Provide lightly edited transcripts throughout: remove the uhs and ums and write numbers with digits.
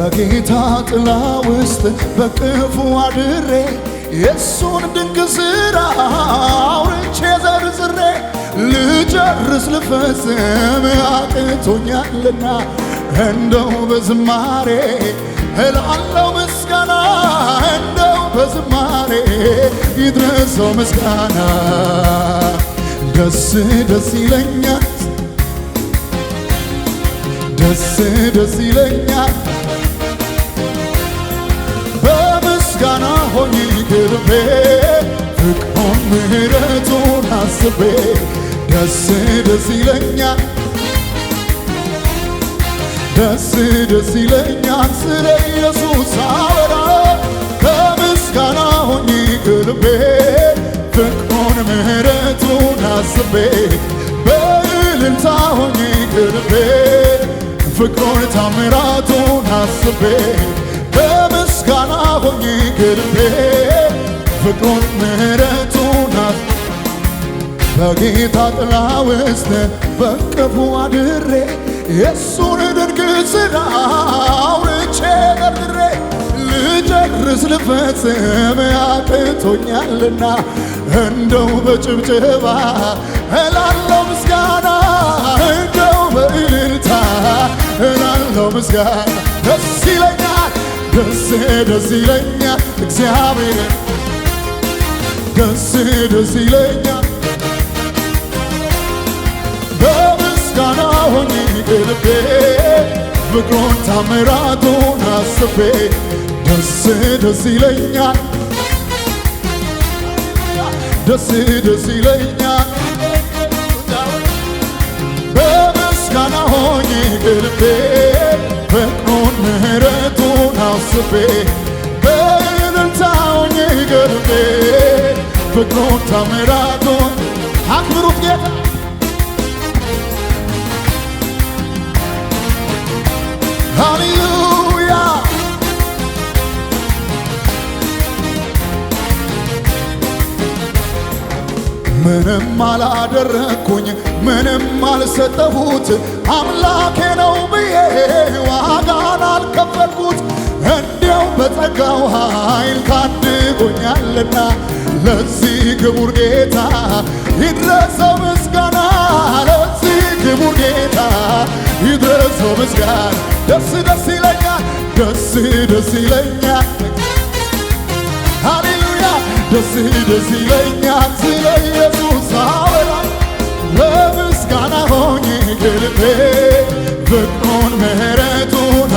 በጌታ ጥላ ውስጥ በቅፉ አድሬ የሱን ድንቅ ሥራ አውርቼ ዘርዝሬ ልጨርስ ልፈጽም አቅቶኛልና እንደው በዝማሬ እላለሁ ምስጋና እንደው በዝማሬ ይድረሰው ምስጋና ደስ ደስ ይለኛል ደስ ደስ ይለኛል በምስጋና ሆኜ ቅርቤ ፍቅሩን ምሕረቱን አስቤ ደስ ደስ ይለኛል ደስ ደስ ይለኛል ስለ ኢየሱስ አወራ በምስጋና ሆኜ ቅርቤ ፍቅሩን ምሕረቱን አስቤ በእልልታ ሆኜ ቅርቤ ፍቅሩን ታምራቱን አስቤ በምስጋና ሆኜ ቅርቤ ፍቅሩን ምሕረቱን በጌታ ጥላ ውስጥ በቅፉ አድሬ የሱን ድንቅ ሥራ አውርቼ ዘርዝሬ ልጨርስ ልፈጽም አቅቶኛልና እንደው በጭብጨባ እላለሁ ምስጋና እንደው በእልልታ እላለሁ ምስጋና ደስ ይለኛል ደስ ደስ ይለኛል እግዚአብሔር ደስ ደስ ይለኛል በምስጋና ሆኜ ቅርቤ ፍቅሩን ታምራቱን አስቤ ደስ ደስ ይለኛል ደስ ደስ ይለኛል በምስጋና ሆኜ ቅርቤ ፍቅሩን ምሕረቱን አስቤ በእልልታ ሆኜ ቅርቤ ፍቅሩን ታምራቱን አክብሩት ጌታ ሃሌሉያ ምንም አላደረግኩኝ ምንም አልሰጠሁት አምላኬ ነው ብዬ ዋጋን አልከፈልኩት እንዲያው በጸጋው ኃይል ታድጎኛልና ለዚህ ክቡር ጌታ ይድረሰው ምስጋና ለዚህ ክቡር ጌታ ይድረሰው ምስጋና ደስ ደስ ይለኛል ደስ ደስ ይለኛል ሃሌሉያ ደስ ደስ ይለኛል ስለ ኢየሱስ አወራ በምስጋና ሆኜ ቅርቤ ፍቅሩን ምሕረቱን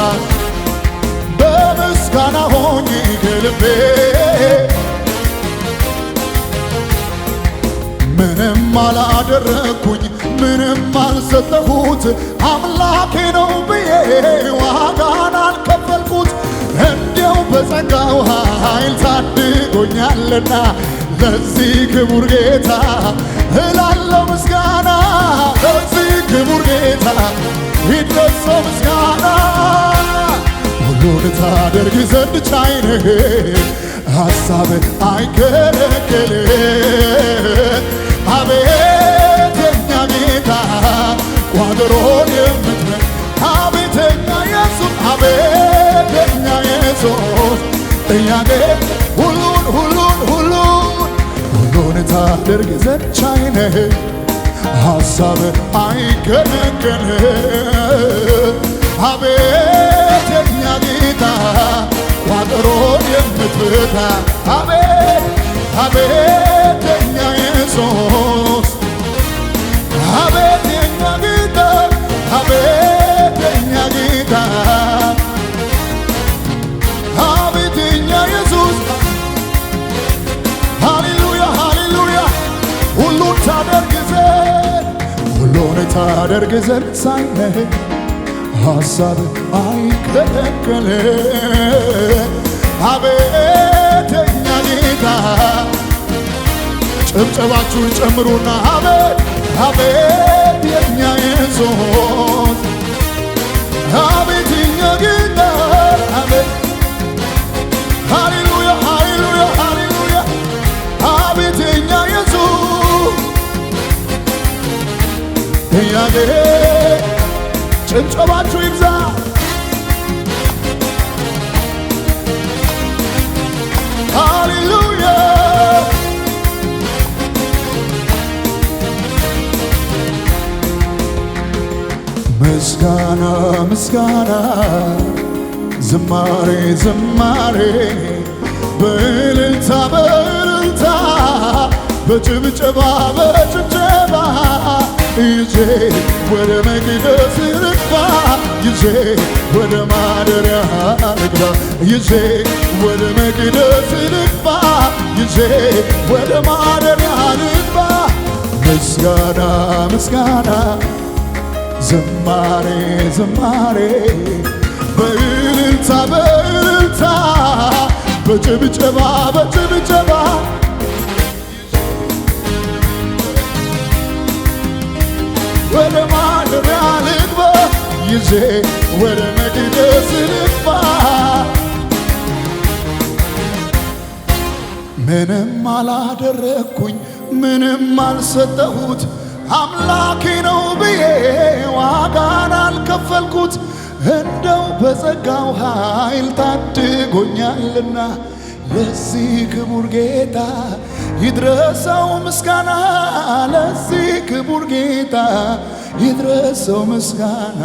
በምስጋና ሆኜ ቅርቤ ምንም አላደረግኩኝ ምንም አልሰጠሁት አምላኬ ነው ብዬ ዋጋን አልከፈልኩት እንዲያው በጸጋው ኃይል ታድጎኛልና ለዚህ ክቡር ጌታ እላለሁ ምስጋና ለዚህ ክቡር ጌታ ይድረሰው ምስጋና ሁሉን ታደርግ ዘንድ ቻይ ነህ ሐሳብህ አይከለከልም አቤት የኛ ጌታ ቋጠሮን የምትመታ አቤት የኛ ኢየሱስ አቤት የኛ ኢየሱስ ጥያቄ ሁሉን ታደርግ ዘንድ ቻይ ነህ ሐሳብህ አይከለከልም አቤት የኛ ጌታ ቋጠሮን የምትፈታ አቤት አቤት የኛ ኢየሱስ አቤት የኛ ጌታ አቤት የኛ ጌታ አቤት የኛ ኢየሱስ ሃሌሉያ ሃሌሉያ ሁሉን ታደርግ ዘንድ ሳይነህ ሐሳብህ አይከለከልም አቤት የኛ ጌታ ጭብጨባችሁን ጨምሩና አቤት አቤት የኛ ኢየሱስ አቤት የኛ ጌታ አቤት ሃሌሉያ ሃሌሉያ ሃሌሉያ አቤት የኛ ኢየሱስ ጥያቄ ጭብጨባችሁ ይብዛ ምስጋና ምስጋና ዝማሬ ዝማሬ በእልልታ በእልልታ በጭብጨባ በጭብጨባ ይዤ ወደ መቅደስ ልግባ ይዤ ወደ ማደሪያ ልግባ ይዤ ወደ መቅደስ ልግባ ይዤ ወደ ማደሪያ ልግባ ምስጋና ምስጋና ዝማሬ ዝማሬ በእልልታ በእልልታ በጭብጨባ በጭብጨባ ወደ ማደሪያ ልግባ ይዤ ወደ መቅደስ ልግባ ምንም አላደረግኩኝ ምንም አልሰጠሁት አምላኬ ነው ብዬ ዋጋን አልከፈልኩት እንደው በጸጋው ኃይል ታድጎኛልና ለዚህ ክቡር ጌታ ይድረሰው ምስጋና ለዚህ ክቡር ጌታ ይድረሰው ምስጋና